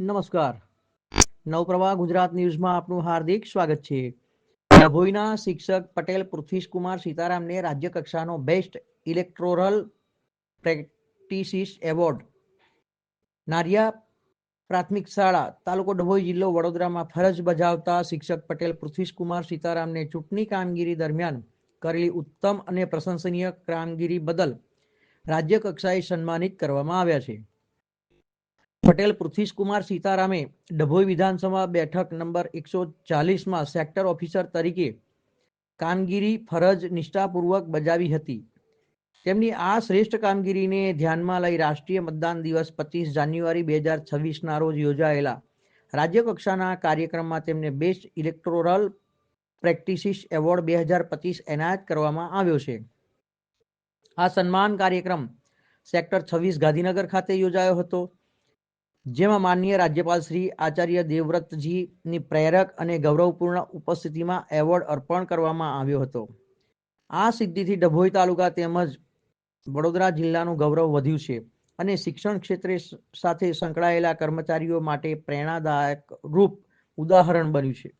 નમસ્કાર. નવપ્રવાહ ગુજરાત ન્યૂઝમાં આપનું હાર્દિક સ્વાગત છે. ડભોઈના શિક્ષક પટેલ પૃથ્વીશકુમાર સીતારામને રાજ્ય કક્ષાનો બેસ્ટ ઇલેક્ટોરલ પ્રેક્ટિસિસ એવોર્ડ નારિયા પ્રાથમિક શાળા તાલુકો ડભોઈ જિલ્લો વડોદરામાં ફરજ બજાવતા શિક્ષક પટેલ પૃથ્વીશકુમાર સીતારામને ચૂંટણી કામગીરી દરમિયાન કરેલી ઉત્તમ અને પ્રશંસનીય કામગીરી બદલ રાજ્ય કક્ષાએ સન્માનિત કરવામાં આવ્યા છે. પટેલ પૃથ્વીશકુમાર સીતારામે ડભોઈ વિધાનસભા બેઠક નંબર 140માં સેક્ટર ઓફિસર તરીકે કામગીરી ફરજ નિષ્ઠાપૂર્વક બજાવી હતી. તેમની આ શ્રેષ્ઠ કામગીરીને ધ્યાનમાં લઈ રાષ્ટ્રીય મતદાન દિવસ 25 જાન્યુઆરી 2026ના રોજ યોજાયેલા રાજ્ય કક્ષાના કાર્યક્રમમાં તેમને બેસ્ટ ઇલેક્ટોરલ પ્રેક્ટિસિસ એવોર્ડ 2025 એનાયત કરવામાં આવ્યો છે. આ સન્માન કાર્યક્રમ સેક્ટર 26 ગાંધીનગર ખાતે યોજાયો હતો, જેમાં માનનીય રાજ્યપાલ શ્રી આચાર્ય દેવવ્રતજીની પ્રેરક અને ગૌરવપૂર્ણ ઉપસ્થિતિમાં એવોર્ડ અર્પણ કરવામાં આવ્યો હતો. આ સિદ્ધિથી ડભોઈ તાલુકા તેમજ વડોદરા જિલ્લાનું ગૌરવ વધ્યું છે અને શિક્ષણ ક્ષેત્રે સાથે સંકળાયેલા કર્મચારીઓ માટે પ્રેરણાદાયક રૂપ ઉદાહરણ બન્યું છે.